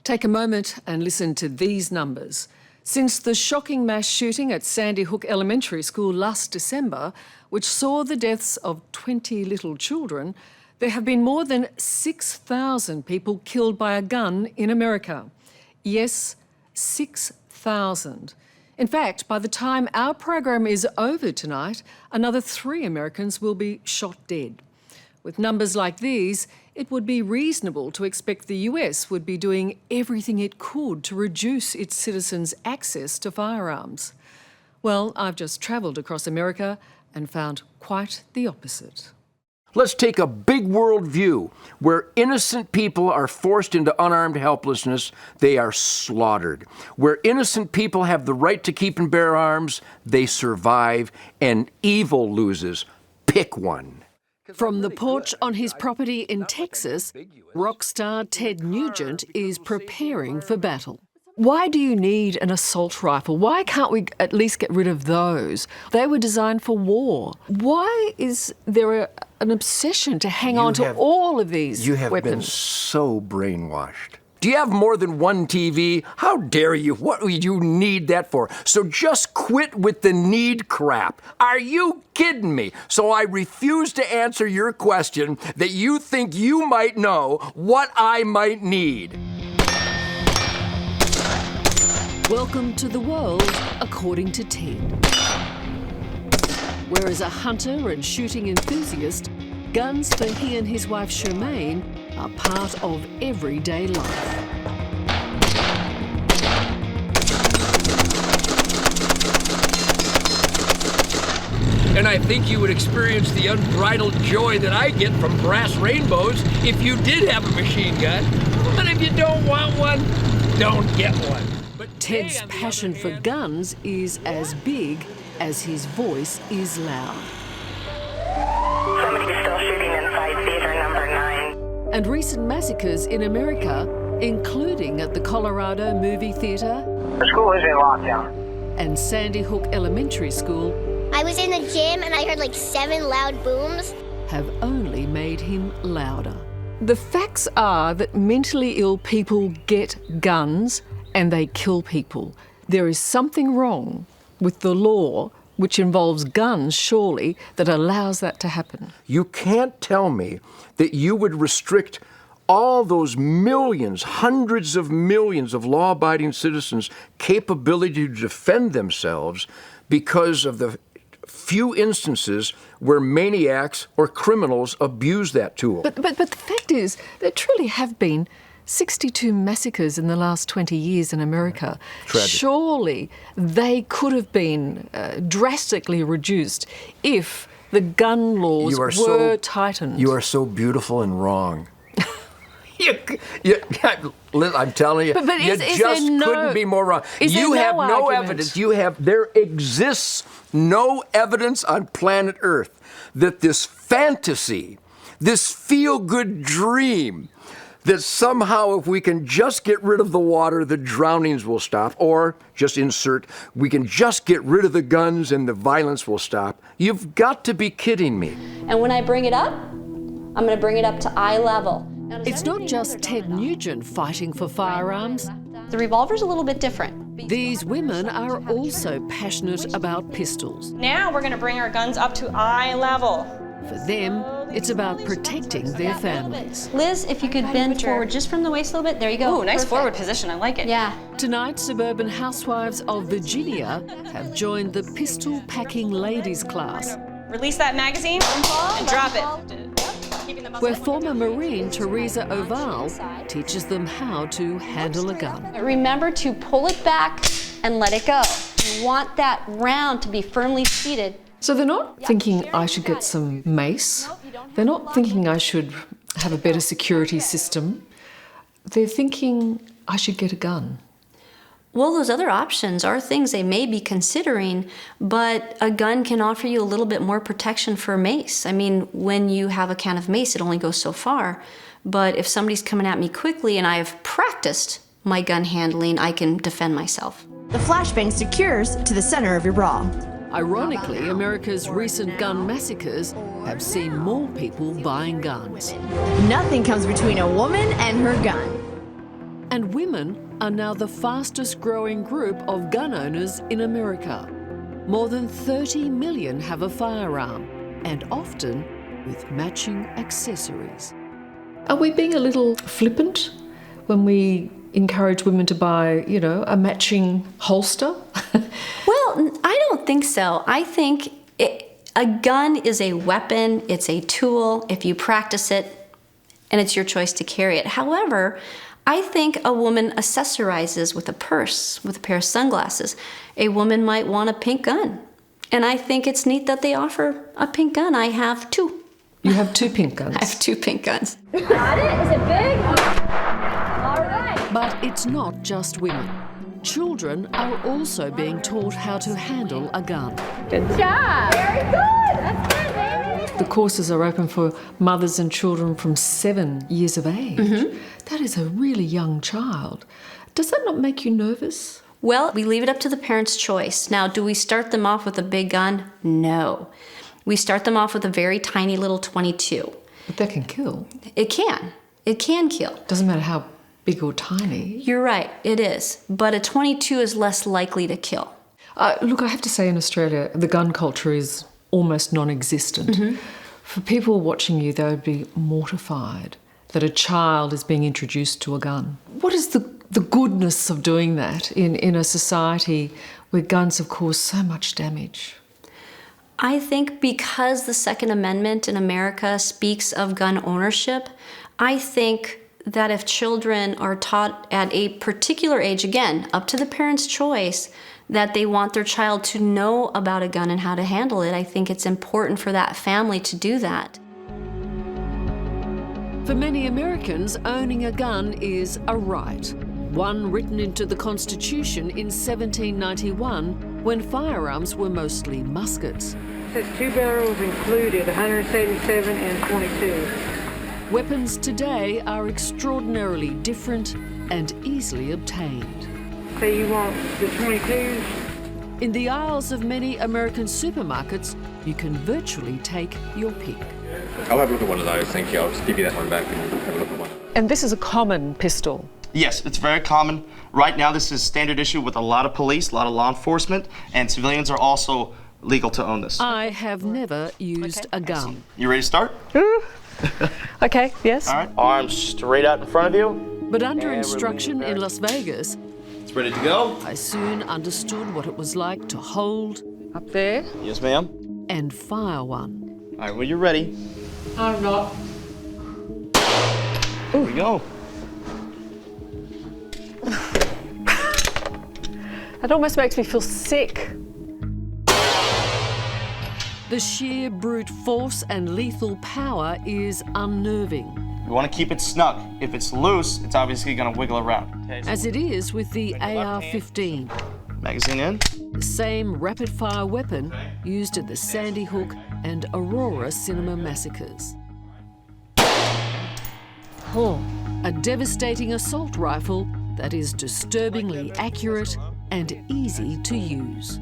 Take a moment and listen to these numbers. Since the shocking mass shooting at Sandy Hook Elementary School last December, which saw the deaths of 20 little children, there have been more than 6,000 people killed by a gun in America. Yes, 6,000. In fact, by the time our program is over tonight, another 3 Americans will be shot dead. With numbers like these, it would be reasonable to expect the US would be doing everything it could to reduce its citizens' access to firearms. Well, I've just travelled across America and found quite the opposite. Let's take a big world view. Where innocent people are forced into unarmed helplessness, they are slaughtered. Where innocent people have the right to keep and bear arms, they survive, and evil loses. Pick one. From the porch on his property in Texas, rock star Ted Nugent is preparing for battle. Why do you need an assault rifle? Why can't we at least get rid of those? They were designed for war. Why is there an obsession to hang on to all of these weapons? You have been so brainwashed. Do you have more than one TV? How dare you? What would you need that for? So just quit with the need crap. Are you kidding me? So I refuse to answer your question that you think you might know what I might need. Welcome to the world according to Ted. Where as a hunter and shooting enthusiast, guns for he and his wife Charmaine are part of everyday life. And I think you would experience the unbridled joy that I get from brass rainbows if you did have a machine gun. But if you don't want one, don't get one. But Ted's passion for guns is as big as his voice is loud. Somebody is still shooting inside theater number 9. And recent massacres in America, including at the Colorado Movie Theatre, The school is in lockdown. and Sandy Hook Elementary School, I was in the gym and I heard like 7 loud booms. have only made him louder. The facts are that mentally ill people get guns and they kill people. There is something wrong with the law, which involves guns, surely, that allows that to happen. You can't tell me that you would restrict all those millions, hundreds of millions of law-abiding citizens' capability to defend themselves because of the few instances where maniacs or criminals abuse that tool. But the fact is, there truly have been 62 massacres in the last 20 years in America. Tragic. Surely they could have been drastically reduced if the gun laws were tightened. You are so beautiful and wrong. I'm telling you, but you is just there no, couldn't be more wrong. You have no argument? evidence. There exists no evidence on planet Earth that this fantasy, this feel-good dream, that somehow if we can just get rid of the water, the drownings will stop, or just insert, we can just get rid of the guns and the violence will stop. You've got to be kidding me. And when I bring it up, I'm going to bring it up to eye level. It's not just Ted Nugent fighting for firearms. The revolver's a little bit different. These women are also passionate about pistols. Now we're going to bring our guns up to eye level. For them, it's about protecting their families. Liz, if you could bend forward just from the waist a little bit. There you go. Ooh, nice Perfect. forward position. I like it. Yeah. Tonight, suburban housewives of Virginia have joined the pistol-packing ladies class, Release that magazine and drop it. where former Marine Teresa Oval teaches them how to handle a gun. Remember to pull it back and let it go. You want that round to be firmly seated. So they're not thinking I should get some mace. They're not thinking I should have a better security system. They're thinking I should get a gun. Well, those other options are things they may be considering, but a gun can offer you a little bit more protection for mace. I mean, when you have a can of mace, it only goes so far. But if somebody's coming at me quickly and I have practiced my gun handling, I can defend myself. The flashbang secures to the center of your bra. Ironically, America's recent gun massacres have seen more people buying guns. Nothing comes between a woman and her gun. And women are now the fastest growing group of gun owners in America. More than 30 million have a firearm, and often with matching accessories. Are we being a little flippant when we encourage women to buy, you know, a matching holster? Well, I don't think so. I think a gun is a weapon, it's a tool, if you practice it, and it's your choice to carry it. However, I think a woman accessorizes with a purse, with a pair of sunglasses. A woman might want a pink gun. And I think it's neat that they offer a pink gun. I have two. You have two pink guns? I have two pink guns. Got it? Is it big? All right. But it's not just women. Children are also being taught how to handle a gun. Good job. Very good. That's good, baby. The courses are open for mothers and children from 7 years of age. Mm-hmm. That is a really young child. Does that not make you nervous? Well, we leave it up to the parents' choice. Now, do we start them off with a big gun? No. We start them off with a very tiny little .22. But that can kill. It can. It can kill. Doesn't matter how big or tiny. You're right, it is. But a .22 is less likely to kill. Look, I have to say in Australia, the gun culture is almost non-existent. Mm-hmm. For people watching you, they would be mortified that a child is being introduced to a gun. What is the goodness of doing that in a society where guns have caused so much damage? I think because the Second Amendment in America speaks of gun ownership, I think that if children are taught at a particular age, again, up to the parents' choice, that they want their child to know about a gun and how to handle it, I think it's important for that family to do that. For many Americans, owning a gun is a right, one written into the Constitution in 1791 when firearms were mostly muskets. It says 2 barrels included, 177 and 22. Weapons today are extraordinarily different and easily obtained. Say you want the 22s? In the aisles of many American supermarkets, you can virtually take your pick. I'll have a look at one of those, thank you. I'll just give you that one back and have a look at one. And this is a common pistol. Yes, it's very common. Right now, this is standard issue with a lot of police, a lot of law enforcement, and civilians are also legal to own this. I have never used a gun. You ready to start? Okay, yes. All right, arms straight out in front of you. But under instruction in Las Vegas, It's ready to go. I soon understood what it was like to hold up there Yes, ma'am. and fire one. All right, when you're ready. I'm not. Here we go. It almost makes me feel sick. The sheer brute force and lethal power is unnerving. You want to keep it snug. If it's loose, it's obviously going to wiggle around. Okay, so As it is with the AR-15, magazine in. the same rapid-fire weapon used at the Sandy Hook and Aurora cinema massacres. A devastating assault rifle that is disturbingly accurate and easy to use.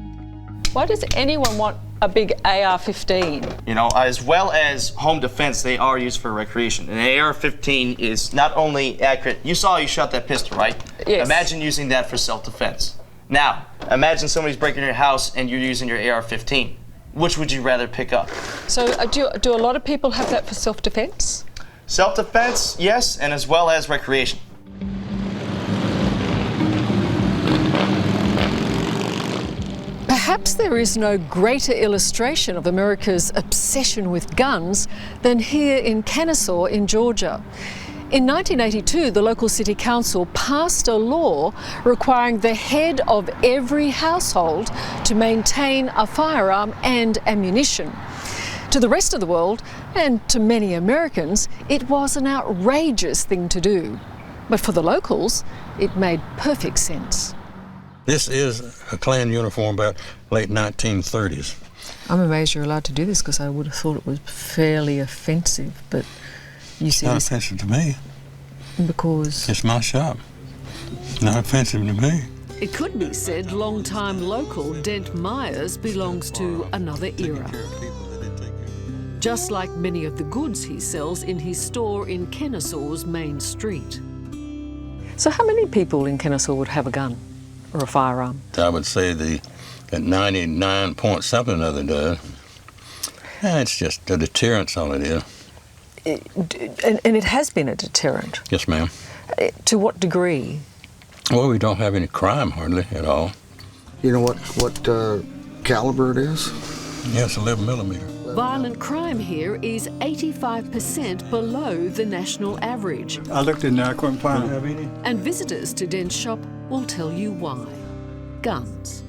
Why does anyone want a big AR-15? You know, as well as home defense, they are used for recreation. An AR-15 is not only accurate. You saw you shot that pistol, right? Yes. Imagine using that for self-defense. Now, imagine somebody's breaking your house and you're using your AR-15. Which would you rather pick up? So do a lot of people have that for self-defense? Self-defense, yes, and as well as recreation. Perhaps there is no greater illustration of America's obsession with guns than here in Kennesaw in Georgia. In 1982, the local city council passed a law requiring the head of every household to maintain a firearm and ammunition. To the rest of the world, and to many Americans, it was an outrageous thing to do. But for the locals, it made perfect sense. This is a Klan uniform about late 1930s. I'm amazed you're allowed to do this because I would have thought it was fairly offensive, but you see... It's not offensive to me. Because... It's my shop. Not offensive to me. It could be said long-time local Dent Myers belongs to another era. Just like many of the goods he sells in his store in Kennesaw's main street. So how many people in Kennesaw would have a gun or a firearm? I would say that 99 point something of it does. It's just a deterrence, all it is. And it has been a deterrent? Yes, ma'am. To what degree? Well, we don't have any crime hardly at all. You know what caliber it is? Yeah, it's 11 millimeter. Violent crime here is 85% below the national average. I looked in there, I couldn't find it. And visitors to Dent's shop will tell you why. Guns.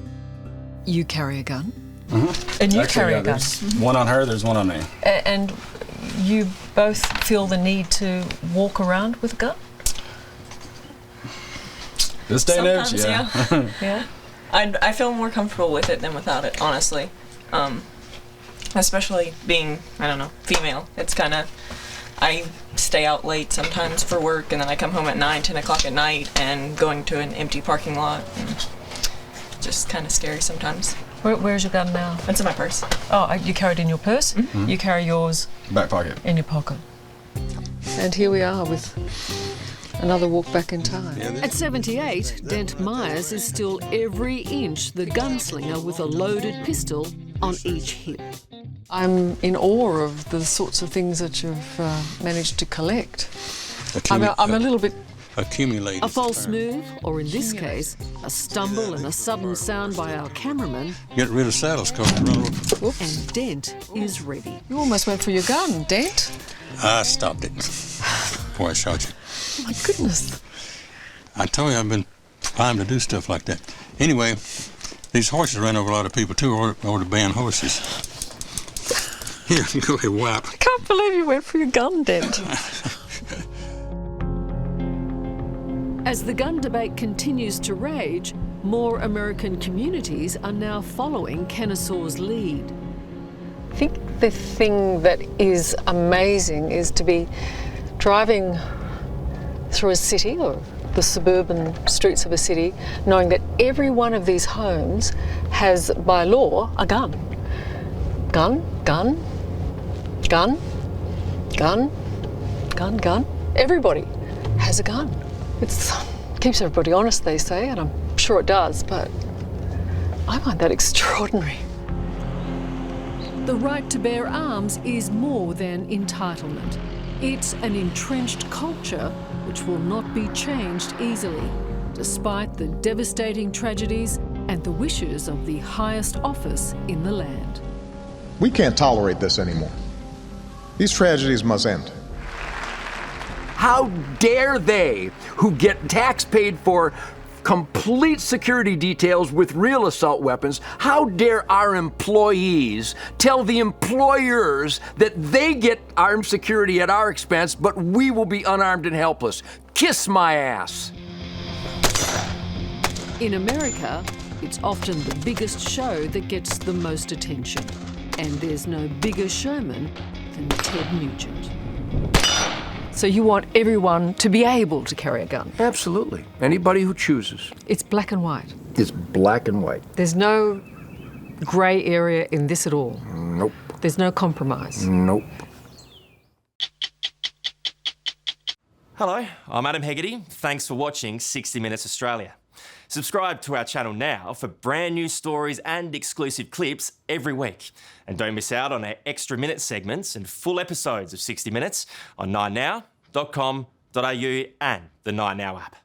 You carry a gun? Mm-hmm. And you Actually, carry a gun? there's one on her, there's one on me. And you both feel the need to walk around with a gun? This day and age, Sometimes, yeah. Yeah? I feel more comfortable with it than without it, honestly. Especially being, I don't know, female. It's kind of, I stay out late sometimes for work, and then I come home at 9, 10 o'clock at night, and going to an empty parking lot. And just kind of scary sometimes. Where's your gun now? It's in my purse. Oh, you carry it in your purse? Mm-hmm. You carry yours? Back pocket. In your pocket. And here we are with another walk back in time. At 78, Dent Myers is still every inch the gunslinger with a loaded pistol on each hip. I'm in awe of the sorts of things that you've managed to collect. I'm a little bit... Accumulated. A false move, or in this case, a stumble and a sudden sound by our cameraman. Get rid of saddles, Corporal. And Dent is ready. You almost went for your gun, Dent. I stopped it before I shot you. Oh my goodness. I told you I've been primed to do stuff like that. Anyway, these horses ran over a lot of people too, or the band horses. Here, you go ahead, whap. I can't believe you went for your gun, Dent. As the gun debate continues to rage, more American communities are now following Kennesaw's lead. I think the thing that is amazing is to be driving through a city or the suburban streets of a city, knowing that every one of these homes has, by law, a gun. Gun, gun, gun, gun, gun, gun. Everybody has a gun. It keeps everybody honest, they say, and I'm sure it does, but I find that extraordinary. The right to bear arms is more than entitlement. It's an entrenched culture which will not be changed easily, despite the devastating tragedies and the wishes of the highest office in the land. We can't tolerate this anymore. These tragedies must end. How dare they, who get tax paid for complete security details with real assault weapons, how dare our employees tell the employers that they get armed security at our expense, but we will be unarmed and helpless? Kiss my ass. In America, it's often the biggest show that gets the most attention. And there's no bigger showman than Ted Nugent. So you want everyone to be able to carry a gun? Absolutely. Anybody who chooses. It's black and white. It's black and white. There's no grey area in this at all? Nope. There's no compromise? Nope. Hello, I'm Adam Hegarty. Thanks for watching 60 Minutes Australia. Subscribe to our channel now for brand new stories and exclusive clips every week. And don't miss out on our extra minute segments and full episodes of 60 Minutes on 9now.com.au and the 9Now app.